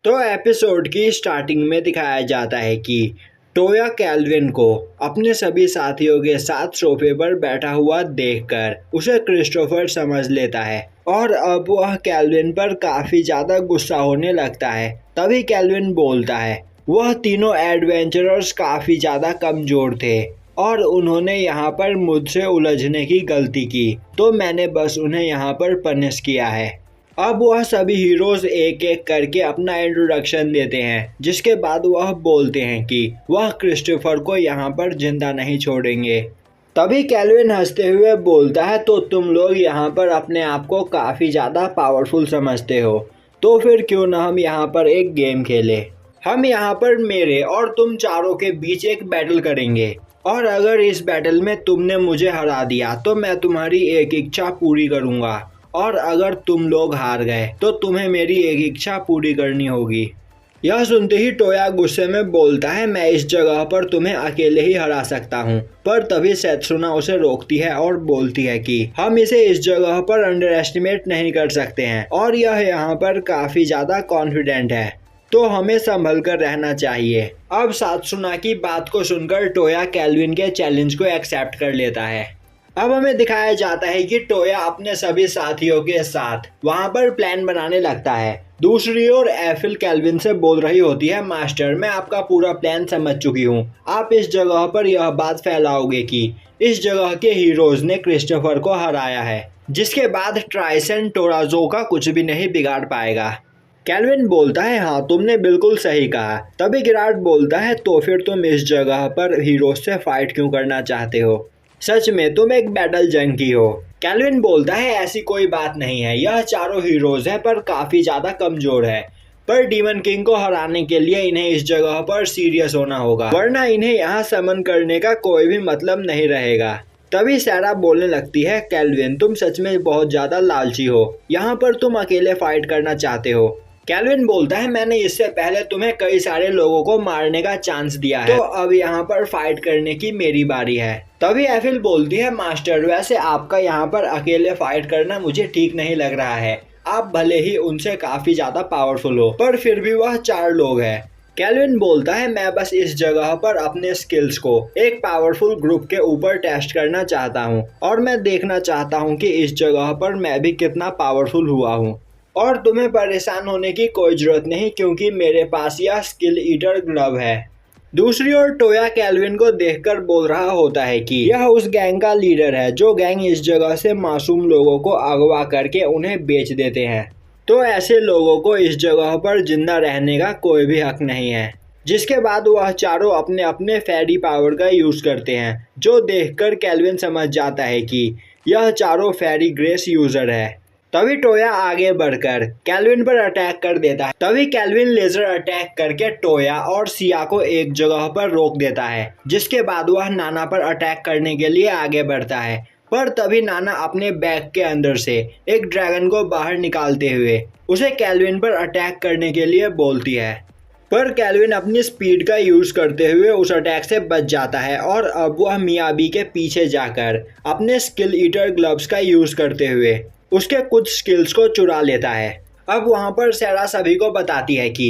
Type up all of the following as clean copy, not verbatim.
तो एपिसोड की स्टार्टिंग में दिखाया जाता है कि टोया कैल्विन को अपने सभी साथियों के साथ सोफे पर बैठा हुआ देखकर उसे क्रिस्टोफर समझ लेता है और अब वह कैल्विन पर काफी ज्यादा गुस्सा होने लगता है। तभी कैल्विन बोलता है, वह तीनों एडवेंचरर्स काफी ज्यादा कमजोर थे और उन्होंने यहाँ पर मुझसे उलझने की गलती की, तो मैंने बस उन्हें यहाँ पर पनिश किया है। अब वह सभी हीरोज एक एक करके अपना इंट्रोडक्शन देते हैं, जिसके बाद वह बोलते हैं कि वह क्रिस्टोफर को यहाँ पर जिंदा नहीं छोड़ेंगे। तभी कैल्विन हंसते हुए बोलता है, तो तुम लोग यहाँ पर अपने आप को काफ़ी ज़्यादा पावरफुल समझते हो, तो फिर क्यों ना हम यहाँ पर एक गेम खेलें। हम यहाँ पर मेरे और तुम चारों के बीच एक बैटल करेंगे और अगर इस बैटल में तुमने मुझे हरा दिया तो मैं तुम्हारी एक इच्छा पूरी करूँगा और अगर तुम लोग हार गए तो तुम्हें मेरी एक इच्छा पूरी करनी होगी। यह सुनते ही टोया गुस्से में बोलता है, मैं इस जगह पर तुम्हें अकेले ही हरा सकता हूँ। पर तभी सेत्सुना उसे रोकती है और बोलती है कि हम इसे इस जगह पर अंडर एस्टिमेट नहीं कर सकते हैं और यह यहाँ पर काफी ज्यादा कॉन्फिडेंट है, तो हमें संभल कर रहना चाहिए। अब सेत्सुना की बात को सुनकर टोया कैल्विन के चैलेंज को एक्सेप्ट कर लेता है। अब हमें दिखाया जाता है कि टोया अपने सभी साथियों के साथ वहां पर प्लान बनाने लगता है। दूसरी ओर एफिल कैल्विन से बोल रही होती है, मास्टर मैं आपका पूरा प्लान समझ चुकी हूँ। आप इस जगह पर यह बात फैलाओगे कि इस जगह के हीरोज ने क्रिस्टोफर को हराया है, जिसके बाद ट्राइसन टोराजो का कुछ भी नहीं बिगाड़ पाएगा। कैल्विन बोलता है, हाँ तुमने बिल्कुल सही कहा। तभी गिराट बोलता है, तो फिर तुम इस जगह पर हीरोज से फाइट क्यों करना चाहते हो? सच में तुम एक बैटल जंकी हो। कैल्विन बोलता है, ऐसी कोई बात नहीं है, यह चारों हीरोज है पर काफी ज्यादा कमजोर है। पर डीमन किंग को हराने के लिए इन्हें इस जगह पर सीरियस होना होगा, वरना इन्हें यहाँ समन करने का कोई भी मतलब नहीं रहेगा। तभी सैरा बोलने लगती है, कैल्विन तुम सच में बहुत ज्यादा लालची हो, यहाँ पर तुम अकेले फाइट करना चाहते हो। कैल्विन बोलता है, मैंने इससे पहले तुम्हें कई सारे लोगों को मारने का चांस दिया है, तो अब यहाँ पर फाइट करने की मेरी बारी है। तभी एफिल बोलती है, मास्टर वैसे आपका यहाँ पर अकेले फाइट करना मुझे ठीक नहीं लग रहा है। आप भले ही उनसे काफी ज्यादा पावरफुल हो, पर फिर भी वह 4 लोग हैं। कैल्विन बोलता है, मैं बस इस जगह पर अपने स्किल्स को एक पावरफुल ग्रुप के ऊपर टेस्ट करना चाहता हूँ और मैं देखना चाहता हूँ कि इस जगह पर मैं भी कितना पावरफुल हुआ हूँ। और तुम्हें परेशान होने की कोई जरूरत नहीं, क्योंकि मेरे पास यह स्किल ईटर ग्लव है। दूसरी ओर टोया कैल्विन को देखकर बोल रहा होता है कि यह उस गैंग का लीडर है जो गैंग इस जगह से मासूम लोगों को अगवा करके उन्हें बेच देते हैं, तो ऐसे लोगों को इस जगह पर जिंदा रहने का कोई भी हक नहीं है। जिसके बाद वह चारों अपने अपने फेरी पावर का यूज करते हैं, जो देखकर कैल्विन समझ जाता है कि यह चारों फेरी ग्रेस यूजर है। तभी टोया आगे बढ़कर कैल्विन पर अटैक कर देता है। तभी कैल्विन लेजर अटैक करके टोया और सिया को एक जगह पर रोक देता है, जिसके बाद वह नाना पर अटैक करने के लिए आगे बढ़ता है। पर तभी नाना अपने बैग के अंदर से एक ड्रैगन को बाहर निकालते हुए उसे कैल्विन पर अटैक करने के लिए बोलती है, पर कैल्विन अपनी स्पीड का यूज करते हुए उस अटैक से बच जाता है और अब वह मियाबी के पीछे जाकर अपने स्किल ईटर ग्लव्स का यूज करते हुए उसके कुछ स्किल्स को चुरा लेता है। अब वहां पर सैरा सभी को बताती है कि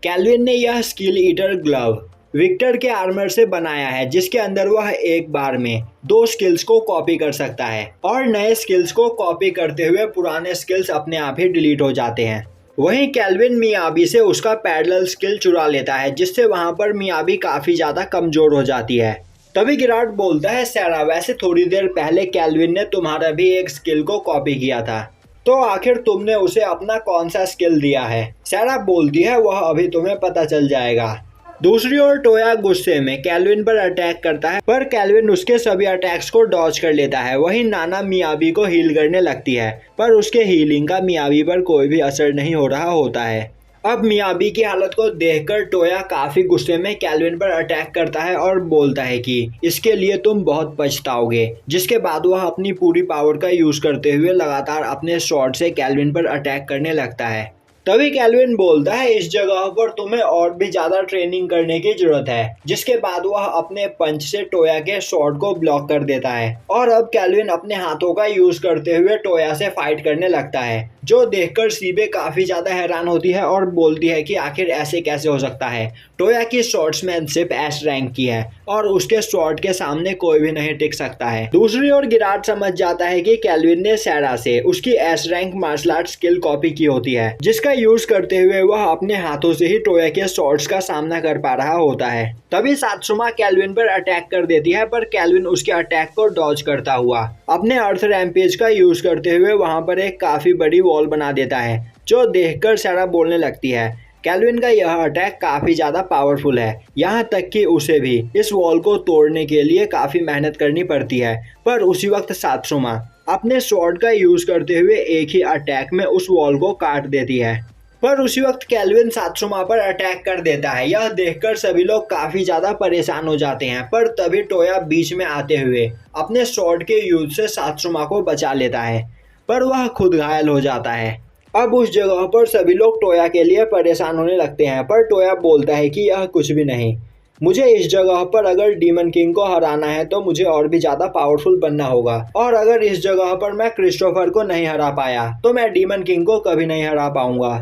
कैल्विन ने यह स्किल ईटर ग्लव विक्टर के आर्मर से बनाया है, जिसके अंदर वह एक बार में 2 स्किल्स को कॉपी कर सकता है और नए स्किल्स को कॉपी करते हुए पुराने स्किल्स अपने आप ही डिलीट हो जाते हैं। वहीं कैल्विन मियाबी से उसका पैरेलल स्किल चुरा लेता है, जिससे वहां पर मियाबी काफी ज्यादा कमजोर हो जाती है। तभी गिराट बोलता है, सैरा वैसे थोड़ी देर पहले कैल्विन ने तुम्हारा भी एक स्किल को कॉपी किया था, तो आखिर तुमने उसे अपना कौन सा स्किल दिया है? सैरा बोलती है, वह अभी तुम्हें पता चल जाएगा। दूसरी ओर टोया गुस्से में कैल्विन पर अटैक करता है, पर कैल्विन उसके सभी अटैक्स को डॉज कर लेता है। वहीं नाना मियाबी को हील करने लगती है, पर उसके हीलिंग का मियाबी पर कोई भी असर नहीं हो रहा होता है। अब मियाबी की हालत को देखकर टोया काफी गुस्से में कैल्विन पर अटैक करता है और बोलता है कि इसके लिए तुम बहुत पछताओगे। जिसके बाद वह अपनी पूरी पावर का यूज करते हुए लगातार अपने शॉट से कैल्विन पर अटैक करने लगता है। तभी कैल्विन बोलता है, इस जगह पर तुम्हें और भी ज्यादा ट्रेनिंग करने की जरूरत है। जिसके बाद वह अपने पंच से टोया के शॉट को ब्लॉक कर देता है और अब कैल्विन अपने हाथों का यूज करते हुए टोया से फाइट करने लगता है। जो देखकर सीबे काफी ज्यादा हैरान होती है और बोलती है कि आखिर ऐसे कैसे हो सकता है। टोया की स्वॉर्ड्समैनशिप एस रैंक की है और उसके स्वॉर्ड के सामने कोई भी नहीं टिक सकता है। दूसरी ओर गिराट समझ जाता है कि कैल्विन ने सैरा से उसकी S rank martial art skill copy की होती है, जिसका यूज करते हुए वह अपने हाथों से ही टोया के स्वॉर्ड्स का सामना कर पा रहा होता है। तभी सात्सुमा कैल्विन पर अटैक कर देती है, पर कैल्विन उसके अटैक को डॉज करता हुआ अपने अर्थ रैम्पेज का यूज करते हुए वहां पर एक काफी बड़ी वॉल बना देता है, जो देखकर सैरा बोलने लगती है कैल्विन का यह अटैक काफी ज्यादा पावरफुल है, यहाँ तक कि उसे भी इस वॉल को तोड़ने के लिए काफी मेहनत करनी पड़ती है। पर उसी वक्त सात्सुमा अपने स्वॉर्ड का यूज करते हुए एक ही अटैक में उस वॉल को काट देती है। पर उसी वक्त कैल्विन सात्सुमा पर अटैक कर देता है। यह देखकर सभी लोग काफी ज्यादा परेशान हो जाते हैं, पर तभी टोया बीच में आते हुए अपने स्वॉर्ड के यूज से सात्सुमा को बचा लेता है, पर वह खुद घायल हो जाता है। अब उस जगह पर सभी लोग टोया के लिए परेशान होने लगते हैं, पर टोया बोलता है कि यह कुछ भी नहीं, मुझे इस जगह पर अगर डीमन किंग को हराना है तो मुझे और भी ज्यादा पावरफुल बनना होगा, और अगर इस जगह पर मैं क्रिस्टोफर को नहीं हरा पाया तो मैं डीमन किंग को कभी नहीं हरा पाऊंगा।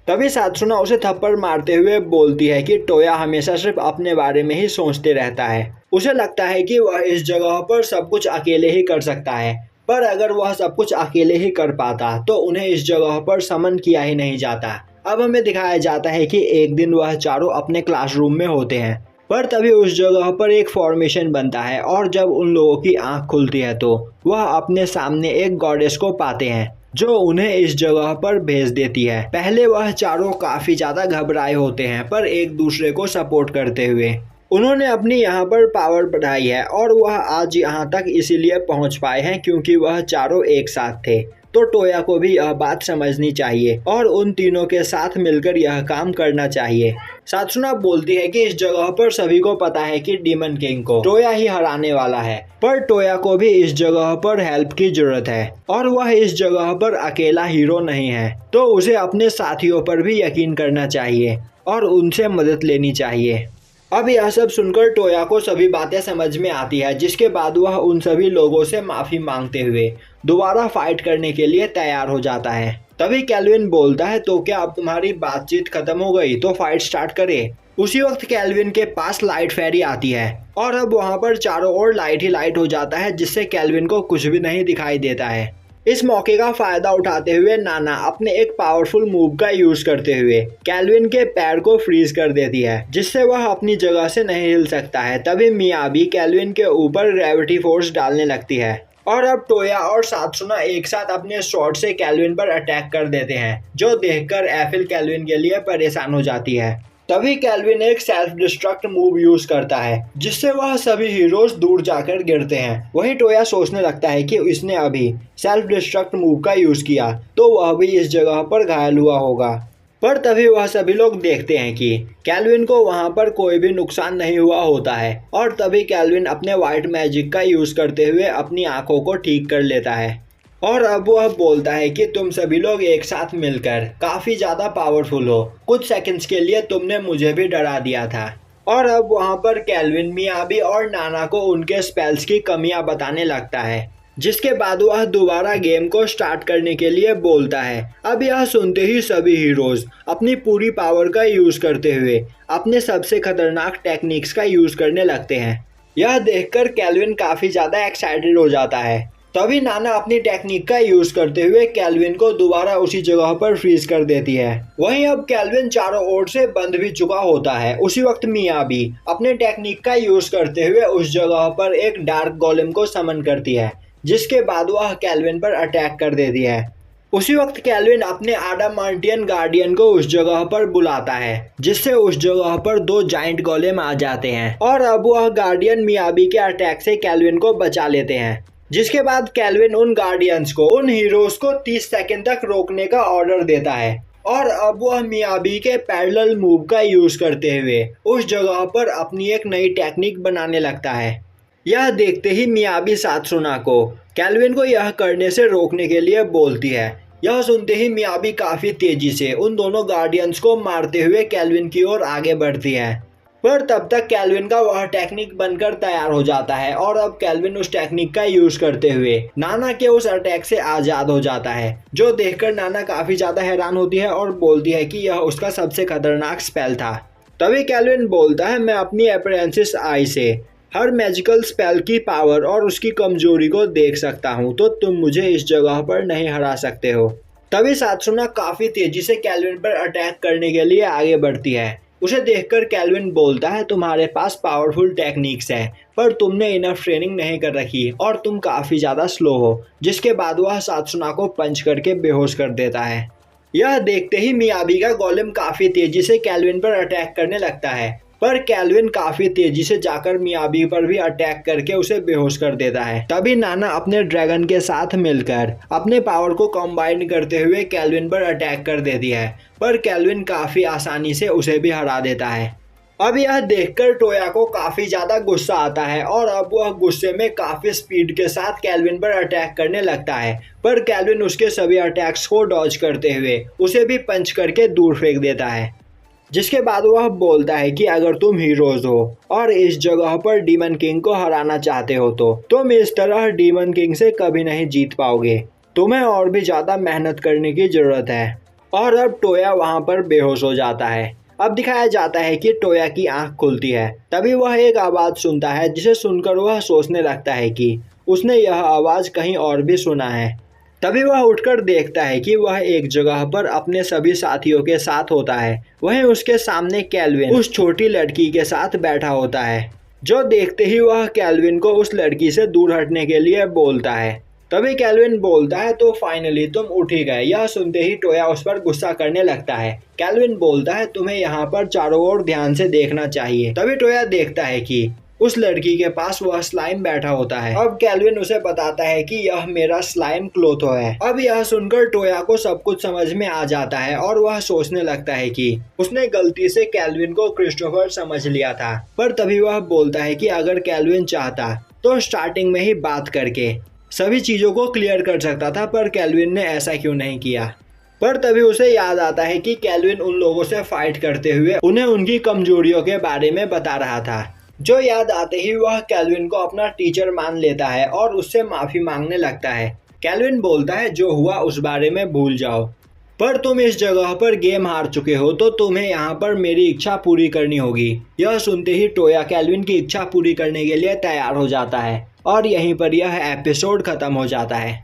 तभी सात्सुना उसे थप्पड़ मारते हुए बोलती है कि टोया हमेशा सिर्फ अपने बारे में ही सोचते रहता है। उसे लगता है कि वह इस जगह पर सब कुछ अकेले ही कर सकता है, पर अगर वह सब कुछ अकेले ही कर पाता तो उन्हें इस जगह पर समन किया ही नहीं जाता। अब हमें दिखाया जाता है कि एक दिन वह चारों अपने क्लासरूम में होते हैं, पर तभी उस जगह पर एक फॉर्मेशन बनता है और जब उन लोगों की आंख खुलती है तो वह अपने सामने एक गॉडेस को पाते हैं, जो उन्हें इस जगह पर भेज देती है। पहले वह चारों काफी ज्यादा घबराए होते हैं, पर एक दूसरे को सपोर्ट करते हुए उन्होंने अपनी यहाँ पर पावर बढ़ाई है और वह आज यहाँ तक इसीलिए पहुँच पाए हैं क्योंकि वह चारों एक साथ थे। तो टोया को भी यह बात समझनी चाहिए और उन तीनों के साथ मिलकर यह काम करना चाहिए। सात्सुना बोलती है कि इस जगह पर सभी को पता है कि डीमन किंग को टोया ही हराने वाला है, पर टोया को भी इस जगह पर हेल्प की जरूरत है और वह इस जगह पर अकेला हीरो नहीं है, तो उसे अपने साथियों पर भी यकीन करना चाहिए और उनसे मदद लेनी चाहिए। अब यह सब सुनकर टोया को सभी बातें समझ में आती है, जिसके बाद वह उन सभी लोगों से माफी मांगते हुए दोबारा फाइट करने के लिए तैयार हो जाता है। तभी कैल्विन बोलता है तो क्या अब तुम्हारी बातचीत खत्म हो गई, तो फाइट स्टार्ट करें। उसी वक्त कैल्विन के पास लाइट फेरी आती है और अब वहां पर चारों ओर लाइट ही लाइट हो जाता है, जिससे कैल्विन को कुछ भी नहीं दिखाई देता है। इस मौके का फायदा उठाते हुए नाना अपने एक पावरफुल मूव का यूज करते हुए कैल्विन के पैर को फ्रीज कर देती है, जिससे वह अपनी जगह से नहीं हिल सकता है। तभी मियाबी कैल्विन के ऊपर ग्रेविटी फोर्स डालने लगती है और अब टोया और सात्सुना एक साथ अपने शॉट से कैल्विन पर अटैक कर देते हैं, जो देखकर एफिल कैल्विन के लिए परेशान हो जाती है। तभी कैल्विन एक सेल्फ डिस्ट्रक्ट मूव यूज करता है, जिससे वह सभी हीरोज दूर जाकर गिरते हैं। वही टोया सोचने लगता है कि इसने अभी सेल्फ डिस्ट्रक्ट मूव का यूज किया तो वह भी इस जगह पर घायल हुआ होगा, पर तभी वह सभी लोग देखते हैं कि कैल्विन को वहां पर कोई भी नुकसान नहीं हुआ होता है और तभी कैल्विन अपने व्हाइट मैजिक का यूज करते हुए अपनी आंखों को ठीक कर लेता है और अब वह बोलता है कि तुम सभी लोग एक साथ मिलकर काफी ज्यादा पावरफुल हो, कुछ सेकंड्स के लिए तुमने मुझे भी डरा दिया था। और अब वहां पर कैल्विन मियाबी और नाना को उनके स्पेल्स की कमियां बताने लगता है, जिसके बाद वह दोबारा गेम को स्टार्ट करने के लिए बोलता है। अब यह सुनते ही सभी हीरोज अपनी पूरी पावर का यूज करते हुए अपने सबसे खतरनाक टेक्निक्स का यूज करने लगते हैं। यह देखकर कैल्विन काफी ज्यादा एक्साइटेड हो जाता है। तभी नाना अपनी टेक्निक का यूज करते हुए कैल्विन को दोबारा उसी जगह पर फ्रीज कर देती है। वहीं अब कैल्विन चारों ओर से बंद भी चुका होता है। उसी वक्त मियाबी अपने टेक्निक का यूज करते हुए उस जगह पर एक डार्क गोलेम को समन करती है, जिसके बाद वह कैल्विन पर अटैक कर देती है। उसी वक्त कैल्विन अपने आडामांटियन गार्डियन को उस जगह पर बुलाता है, जिससे उस जगह पर दो जाइंट गोलेम आ जाते हैं और अब वह गार्डियन मियाबी के अटैक से कैल्विन को बचा लेते हैं। जिसके बाद कैल्विन उन गार्डियंस को, उन हीरोज को 30 सेकंड तक रोकने का ऑर्डर देता है और अब वह मियाबी के पैरेलल मूव का यूज करते हुए उस जगह पर अपनी एक नई टेक्निक बनाने लगता है। यह देखते ही मियाबी सात्सुना को कैल्विन को यह करने से रोकने के लिए बोलती है। यह सुनते ही मियाबी काफी तेजी से उन दोनों गार्डियंस को मारते हुए कैल्विन की ओर आगे बढ़ती है। पर तब तक कैल्विन का वह टेक्निक बनकर तैयार हो जाता है और अब कैल्विन उस टेक्निक का यूज करते हुए नाना के उस अटैक से आजाद हो जाता है, जो देखकर नाना काफी ज्यादा हैरान होती है और बोलती है कि यह उसका सबसे खतरनाक स्पेल था। तभी कैल्विन बोलता है, मैं अपनी अप्रेंटिस आई से हर मैजिकल स्पेल की पावर और उसकी कमजोरी को देख सकता हूँ, तो तुम मुझे इस जगह पर नहीं हरा सकते हो। तभी सात्सुना काफी तेजी से कैल्विन पर अटैक करने के लिए आगे बढ़ती है। उसे देखकर कैल्विन बोलता है, तुम्हारे पास पावरफुल टेक्निक्स हैं, पर तुमने इनफ ट्रेनिंग नहीं कर रखी और तुम काफी ज्यादा स्लो हो। जिसके बाद वह सात्सुना को पंच करके बेहोश कर देता है। यह देखते ही मियाबी का गोलेम काफी तेजी से कैल्विन पर अटैक करने लगता है, पर कैल्विन काफी तेजी से जाकर मियाबी पर भी अटैक करके उसे बेहोश कर देता है। तभी नाना अपने ड्रैगन के साथ मिलकर अपने पावर को कंबाइन करते हुए कैल्विन पर अटैक कर देती है, पर कैल्विन काफी आसानी से उसे भी हरा देता है। अब यह देखकर टोया को काफी ज्यादा गुस्सा आता है और अब वह गुस्से में काफी स्पीड के साथ कैल्विन पर अटैक करने लगता है, पर कैल्विन उसके सभी अटैक्स को डॉज करते हुए उसे भी पंच करके दूर फेंक देता है। जिसके बाद वह बोलता है कि अगर तुम हीरोज हो और इस जगह पर डीमन किंग को हराना चाहते हो तो तुम इस तरह डीमन किंग से कभी नहीं जीत पाओगे। तुम्हें और भी ज्यादा मेहनत करने की जरूरत है। और अब टोया वहां पर बेहोश हो जाता है। अब दिखाया जाता है कि टोया की आंख खुलती है। तभी वह एक आवाज सुनता है, जिसे सुनकर वह सोचने लगता है कि उसने यह आवाज कहीं और भी सुना है। तभी वह उठकर देखता है कि वह एक जगह पर अपने सभी साथियों के साथ होता है। वहीं उसके सामने कैल्विन उस छोटी लड़की के साथ बैठा होता है, जो देखते ही वह कैल्विन को उस लड़की से दूर हटने के लिए बोलता है। तभी कैल्विन बोलता है, तो फाइनली तुम उठ ही गए। यह सुनते ही टोया उस पर गुस्सा करने लगता है। कैल्विन बोलता है, तुम्हें यहाँ पर चारों ओर ध्यान से देखना चाहिए। तभी टोया देखता है कि उस लड़की के पास वह स्लाइम बैठा होता है। अब कैल्विन उसे बताता है कि यह मेरा स्लाइम क्लोथो है। अब यह सुनकर टोया को सब कुछ समझ में आ जाता है और वह सोचने लगता है कि उसने गलती से कैल्विन को क्रिस्टोफर समझ लिया था। पर तभी वह बोलता है कि अगर कैल्विन चाहता तो स्टार्टिंग में ही बात करके सभी चीजों को क्लियर कर सकता था, पर कैल्विन ने ऐसा क्यों नहीं किया। पर तभी उसे याद आता है कि कैल्विन उन लोगों से फाइट करते हुए उन्हें उनकी कमजोरियों के बारे में बता रहा था। जो याद आते ही वह कैल्विन को अपना टीचर मान लेता है और उससे माफी मांगने लगता है। कैल्विन बोलता है, जो हुआ उस बारे में भूल जाओ, पर तुम इस जगह पर गेम हार चुके हो, तो तुम्हें यहाँ पर मेरी इच्छा पूरी करनी होगी। यह सुनते ही टोया कैल्विन की इच्छा पूरी करने के लिए तैयार हो जाता है और यहीं पर यह एपिसोड खत्म हो जाता है।